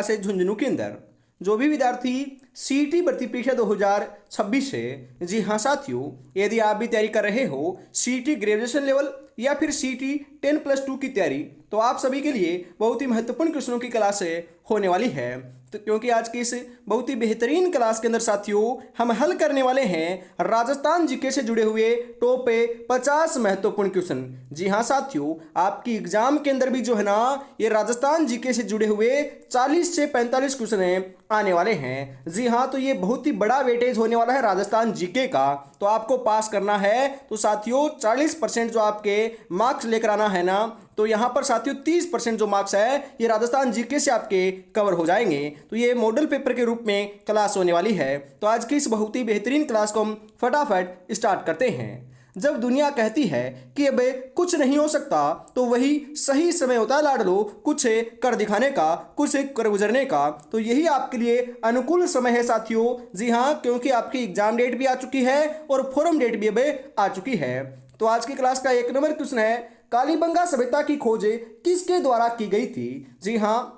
से झुंझुनू के अंदर जो भी विद्यार्थी सीईटी भर्ती परीक्षा 2026 है, जी हाँ साथियों, यदि आप भी तैयारी कर रहे हो सीईटी ग्रेजुएशन लेवल या फिर सीईटी 10+2 की तैयारी, तो आप सभी के लिए बहुत ही महत्वपूर्ण क्वेश्चनों की क्लास होने वाली है। तो क्योंकि आज की इस बहुत ही बेहतरीन क्लास के अंदर साथियों हम हल करने वाले हैं राजस्थान जीके से जुड़े हुए टॉप 50 महत्वपूर्ण क्वेश्चन। जी हाँ साथियों, आपकी एग्जाम के अंदर भी जो है ना ये राजस्थान जीके से जुड़े हुए 40 से 45 क्वेश्चन आने वाले हैं। जी हाँ, तो ये बहुत ही बड़ा वेटेज होने वाला है राजस्थान जीके का। तो आपको पास करना है तो साथियों 40% जो आपके मार्क्स लेकर आना है ना, तो यहाँ पर साथियों 30% जो मार्क्स है ये राजस्थान जीके से आपके कवर हो जाएंगे। तो ये मॉडल पेपर के रूप में क्लास होने वाली है। तो आज की इस बहुत ही बेहतरीन क्लास को हम फटाफट स्टार्ट करते हैं। जब दुनिया कहती है कि अब कुछ नहीं हो सकता, तो वही सही समय होता है लाडलो कुछ कर दिखाने का, कुछ कर गुजरने का। तो यही आपके लिए अनुकूल समय है साथियों। जी हाँ, क्योंकि आपकी एग्जाम डेट भी आ चुकी है और फॉर्म डेट भी अब आ चुकी है। तो आज की क्लास का 1 नंबर क्वेश्चन है, कालीबंगा सभ्यता की खोज किसके द्वारा की गई थी। जी हाँ,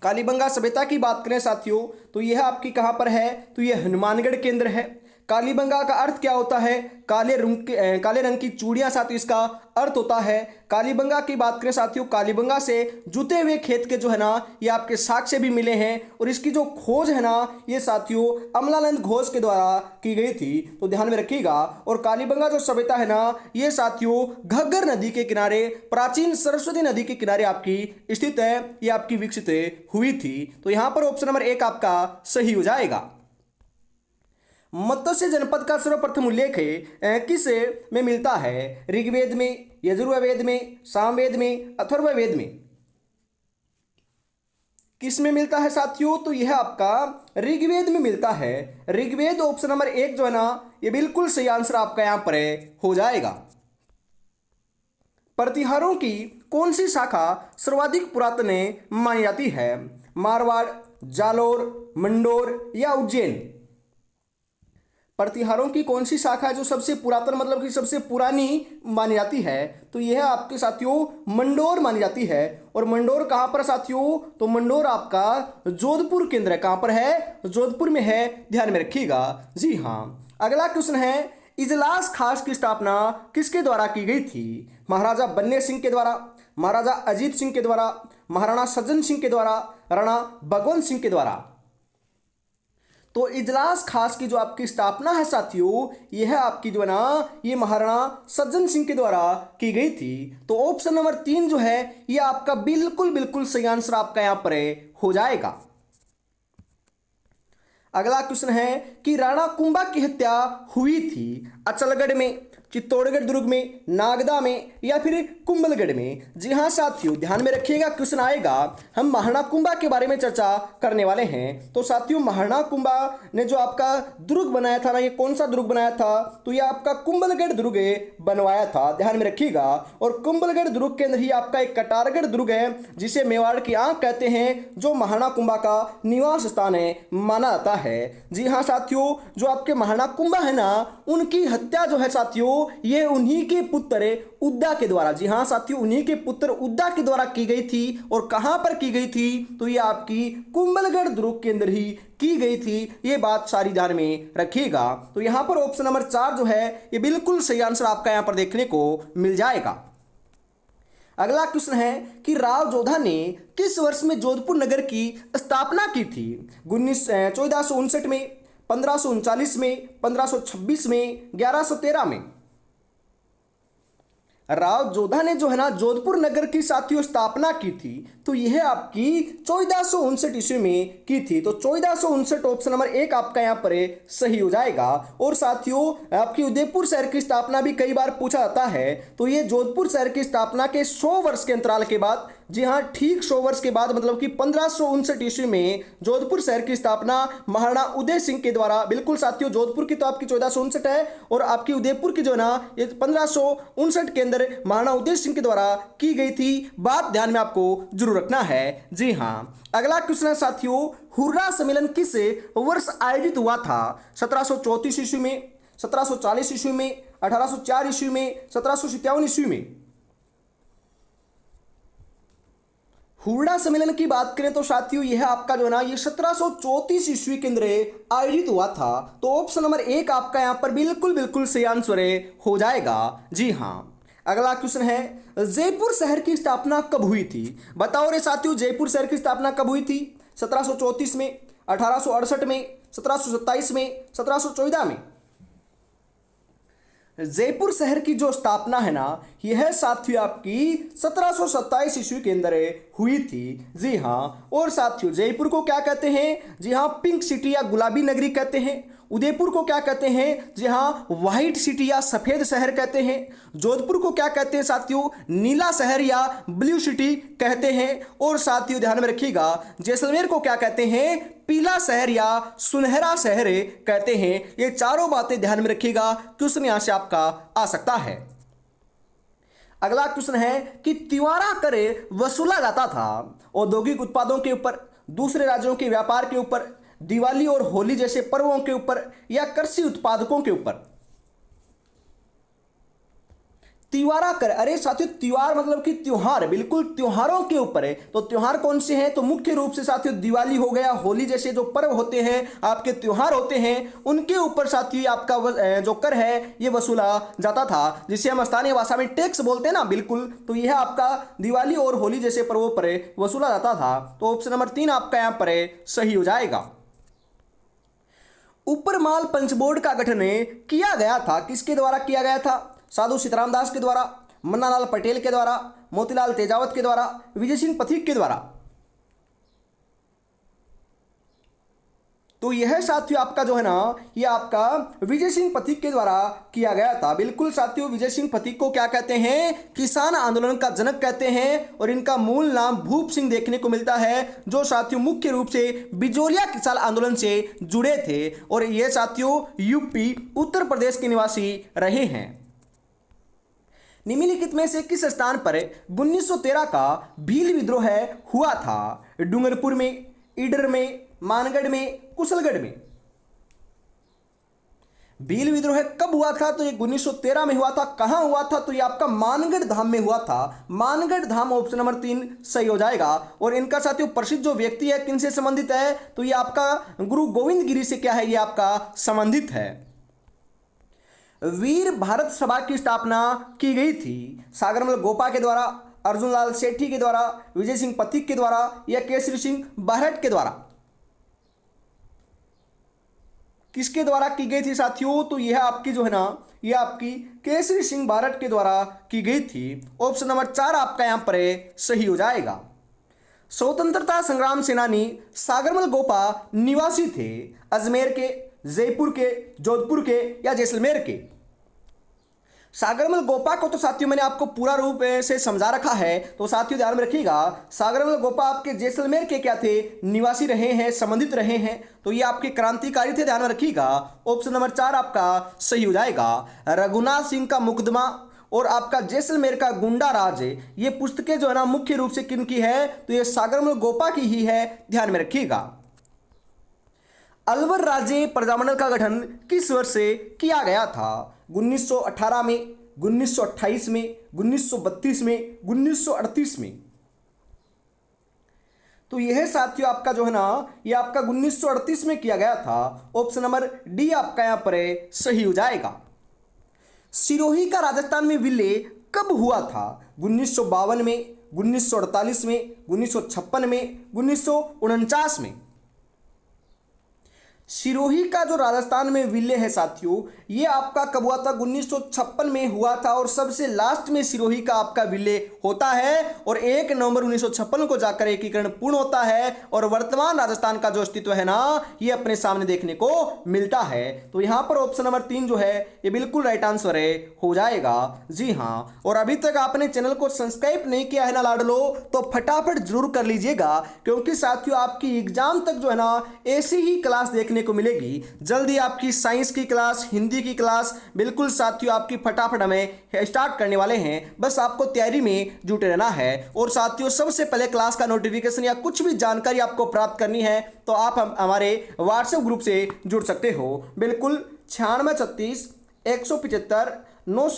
कालीबंगा सभ्यता की बात करें साथियों तो यह आपकी कहाँ पर है, तो यह हनुमानगढ़ के अंदर है। कालीबंगा का अर्थ क्या होता है, काले रंग की चूड़ियां साथियों इसका अर्थ होता है। कालीबंगा की बात करें साथियों, कालीबंगा से जुते हुए खेत के जो है ना ये आपके साक्ष्य भी मिले हैं और इसकी जो खोज है ना ये साथियों अमलानंद घोष के द्वारा की गई थी। तो ध्यान में रखिएगा। और कालीबंगा जो सभ्यता है ना ये साथियों घग्गर नदी के किनारे, प्राचीन सरस्वती नदी के किनारे आपकी स्थित है, ये आपकी विकसित हुई थी। तो यहां पर ऑप्शन नंबर 1 आपका सही हो जाएगा। मत्स्य जनपद का सर्वप्रथम उल्लेख किस में मिलता है, ऋग्वेद में, यजुर्वेद में, सामवेद में, अथर्ववेद में। किस में मिलता है साथियों, तो यह आपका ऋग्वेद में मिलता है। ऋग्वेद ऑप्शन नंबर 1 जो है ना ये बिल्कुल सही आंसर आपका यहां पर हो जाएगा। प्रतिहारों की कौन सी शाखा सर्वाधिक पुरातन मानी जाती है, मारवाड़, जालोर, मंडोर या उज्जैन। प्रतिहारों की कौन सी शाखा है जो सबसे पुरातन मतलब कि सबसे पुरानी मानी जाती है, तो यह आपके साथियों मंडोर मानी जाती है। और मंडोर कहां पर साथियों, तो मंडोर आपका जोधपुर केंद्र है। कहां पर है, जोधपुर में है, ध्यान में रखिएगा। जी हां, अगला क्वेश्चन है, इजलास खास की स्थापना किसके द्वारा की गई थी, महाराजा बन्ने सिंह के द्वारा, महाराजा अजीत सिंह के द्वारा, महाराणा सज्जन सिंह के द्वारा, राणा भगवंत सिंह के द्वारा। तो इजलास खास की जो आपकी स्थापना है साथियों यह आपकी जो है ना ये महाराणा सज्जन सिंह के द्वारा की गई थी। तो ऑप्शन नंबर 3 जो है ये आपका बिल्कुल बिल्कुल सही आंसर आपका यहां पर हो जाएगा। अगला क्वेश्चन है कि राणा कुंभा की हत्या हुई थी अचलगढ़ में, चित्तौड़गढ़ दुर्ग में, नागदा में या फिर कुंभलगढ़ में। जी हाँ साथियों, ध्यान में रखिएगा, क्वेश्चन आएगा हम महाराणा कुंभा के बारे में चर्चा करने वाले हैं। तो साथियों महाराणा कुंभा ने जो आपका दुर्ग बनाया था ना, ये कौन सा दुर्ग बनाया था, तो ये आपका कुंभलगढ़ दुर्ग बनवाया था, ध्यान में रखिएगा। और कुंभलगढ़ दुर्ग के अंदर ही आपका एक कटारगढ़ दुर्ग है जिसे मेवाड़ की आंख कहते हैं, जो महाराणा कुंभा का निवास स्थान माना जाता है। जी हाँ साथियों, जो आपके महाराणा कुंभा है ना उनकी हत्या जो है साथियों ये उन्हीं के पुत्र उद्दा के द्वारा, जी हाँ साथियों उन्हीं के पुत्र उद्दा के द्वारा की गई थी। और कहां पर की गई थी, तो ये आपकी कुंभलगढ़ दुर्ग के अंदर ही की गई थी। ये बात सारी ध्यान में रखिएगा। तो यहां पर ऑप्शन नंबर 4 जो है ये बिल्कुल सही आंसर आपका यहां पर देखने को मिल जाएगा। अगला क्वेश्चन है कि राव जोधा ने किस वर्ष में जोधपुर नगर की स्थापना की थी, 1459 में, 1539 में, 1526 में, 1113 में। राव जोधा ने जो है ना जोधपुर नगर की साथियों स्थापना की थी, तो यह आपकी 1459 ईस्वी में की थी। तो 1459 ऑप्शन नंबर 1 आपका यहां पर सही हो जाएगा। और साथियों आपकी उदयपुर शहर की स्थापना भी कई बार पूछा जाता है, तो ये जोधपुर शहर की स्थापना के 100 वर्ष के अंतराल के बाद, जी हाँ ठीक 100 वर्ष के बाद मतलब कि 1559 ईस्वी में जोधपुर शहर की स्थापना महाराणा उदय सिंह के द्वारा, बिल्कुल साथियों जोधपुर की तो आपकी 1459 है और आपकी उदयपुर की जो है ना ये 1559 के अंदर महाराणा उदय सिंह के द्वारा की गई थी। बात ध्यान में आपको जरूर रखना है। जी हाँ, अगला क्वेश्चन है साथियों, हुर्रा सम्मेलन किस वर्ष आयोजित हुआ था, 1734 ईस्वी में, 1740 ईस्वी में, 1804 ईस्वी में, 1757 ईस्वी में। हुरडा सम्मेलन की बात करें तो साथियों यह आपका जो है ना ये 1734 ईस्वी के अंदर आयोजित हुआ था। तो ऑप्शन नंबर 1 आपका यहाँ पर बिल्कुल बिल्कुल सही आंसर हो जाएगा। जी हाँ। अगला क्वेश्चन है, जयपुर शहर की स्थापना कब हुई थी? बताओ रे साथियों, जयपुर शहर की स्थापना कब हुई थी? 1734 में, 1868 में, 1727 में, 1714 में? जयपुर शहर की जो स्थापना है ना यह साथियों आपकी 1727 ईस्वी के अंदर हुई थी। जी हाँ। और साथियों जयपुर को क्या कहते हैं? जी हाँ, पिंक सिटी या गुलाबी नगरी कहते हैं। उदयपुर को क्या कहते हैं? जी हाँ, व्हाइट सिटी या सफेद शहर कहते हैं। जोधपुर को क्या कहते हैं साथियों? नीला शहर या ब्लू सिटी कहते हैं। और साथियों ध्यान में रखिएगा, जैसलमेर को क्या कहते हैं? पीला शहर या सुनहरा शहर कहते हैं। ये चारों बातें ध्यान में रखिएगा, क्वेश्चन यहां से आपका आ सकता है। अगला क्वेश्चन है कि तिवारा कर वसूला जाता था औद्योगिक उत्पादों के ऊपर, दूसरे राज्यों के व्यापार के ऊपर, दिवाली और होली जैसे पर्वों के ऊपर, या कृषि उत्पादकों के ऊपर? तिवारा कर, अरे साथियों त्योहार मतलब कि त्योहार, बिल्कुल त्योहारों के ऊपर है। तो त्योहार कौन से हैं? तो मुख्य रूप से साथियों दिवाली हो गया, होली जैसे जो पर्व होते हैं, आपके त्योहार होते हैं, उनके ऊपर साथियों आपका जो कर है ये वसूला जाता था, जिसे हम स्थानीय भाषा में टैक्स बोलते हैं ना। बिल्कुल, तो यह आपका दिवाली और होली जैसे पर्वों पर वसूला जाता था। तो ऑप्शन नंबर 3 आपका यहाँ पर सही हो जाएगा। ऊपरमाल पंचबोर्ड का गठन किया गया था, किसके द्वारा किया गया था? साधु सीताराम दास के द्वारा, मन्नालाल पटेल के द्वारा, मोतीलाल तेजावत के द्वारा, विजय सिंह पथिक के द्वारा? तो यह साथियों आपका जो है ना ये आपका विजय सिंह पथिक के द्वारा किया गया था। बिल्कुल साथियों, विजय सिंह पथिक को क्या कहते हैं? किसान आंदोलन का जनक कहते हैं। और इनका मूल नाम भूप सिंह देखने को मिलता है, जो साथियों मुख्य रूप से बिजोलिया किसान आंदोलन से जुड़े थे। और ये साथियों यूपी उत्तर प्रदेश के निवासी रहे हैं। निम्नलिखित में से किस स्थान पर 1913 का भील विद्रोह हुआ था? डूंगरपुर में, ईडर में, मानगढ़ में, कुशलगढ़ में? भील विद्रोह कब हुआ था? तो ये 1913 में हुआ था। कहां हुआ था? तो ये आपका मानगढ़ धाम में हुआ था। मानगढ़ धाम ऑप्शन नंबर 3 सही हो जाएगा। और इनका साथियों प्रसिद्ध जो व्यक्ति है किनसे संबंधित है? तो ये आपका गुरु गोविंद गिरी से क्या है? ये आपका संबंधित है। वीर भारत सभा की स्थापना की गई थी सागरमल गोपा के द्वारा, अर्जुन लाल सेठी के द्वारा, विजय सिंह पथिक के द्वारा, या केसरी सिंह बारहट के द्वारा? किसके द्वारा की गई थी साथियों? तो यह आपकी जो है ना यह आपकी केसरी सिंह बारहट के द्वारा की गई थी। ऑप्शन नंबर 4 आपका यहां पर सही हो जाएगा। स्वतंत्रता संग्राम सेनानी सागरमल गोपा निवासी थे अजमेर के, जयपुर के, जोधपुर के, या जैसलमेर के? सागरमल गोपा को तो साथियों मैंने आपको पूरा रूप से समझा रखा है। तो साथियों ध्यान में रखिएगा, सागरमल गोपा आपके जैसलमेर के क्या थे? निवासी रहे हैं, संबंधित रहे हैं। तो ये आपके क्रांतिकारी थे, ध्यान में रखिएगा। ऑप्शन नंबर 4 आपका सही हो जाएगा। रघुनाथ सिंह का मुकदमा और आपका जैसलमेर का गुंडा राज, ये पुस्तकें जो है ना मुख्य रूप से किन की है? तो ये सागरमल गोपा की ही है, ध्यान में रखिएगा। अलवर राज्य प्रजामंडल का गठन किस वर्ष से किया गया था? 1918 में, 1928 में, 1932 में, 1938 में? तो यह साथियों आपका जो है ना ये आपका 1938 में किया गया था। ऑप्शन नंबर डी आपका यहां पर सही हो जाएगा। सिरोही का राजस्थान में विलय कब हुआ था? 1952 में, 1948 में, 1956 में, 1949 में? सिरोही का जो राजस्थान में विलय है साथियों ये आपका कब हुआ था? 1956 में हुआ था। और सबसे लास्ट में सिरोही का आपका विलय होता है और 1 नवंबर 1956 को जाकर एकीकरण पूर्ण होता है। और वर्तमान राजस्थान का जो अस्तित्व है ना ये अपने सामने देखने को मिलता है। तो यहां पर ऑप्शन नंबर 3 जो है ये बिल्कुल राइट आंसर हो जाएगा। जी हाँ। और अभी तक आपने चैनल को सब्सक्राइब नहीं किया है ना लाडलो, तो फटाफट जरूर कर लीजिएगा, क्योंकि साथियों आपकी एग्जाम तक जो है ना ऐसी ही क्लास देखने को मिलेगी। जल्दी आपकी साइंस की क्लास, हिंदी की क्लास बिल्कुल साथियों आपकी फटाफट हमें स्टार्ट करने वाले हैं। बस आपको तैयारी में जुटे रहना है। और साथियों सबसे पहले क्लास का नोटिफिकेशन या कुछ भी जानकारी आपको प्राप्त करनी है तो आप हमारे व्हाट्सएप ग्रुप से जुड़ सकते हो। बिल्कुल 9636 175 9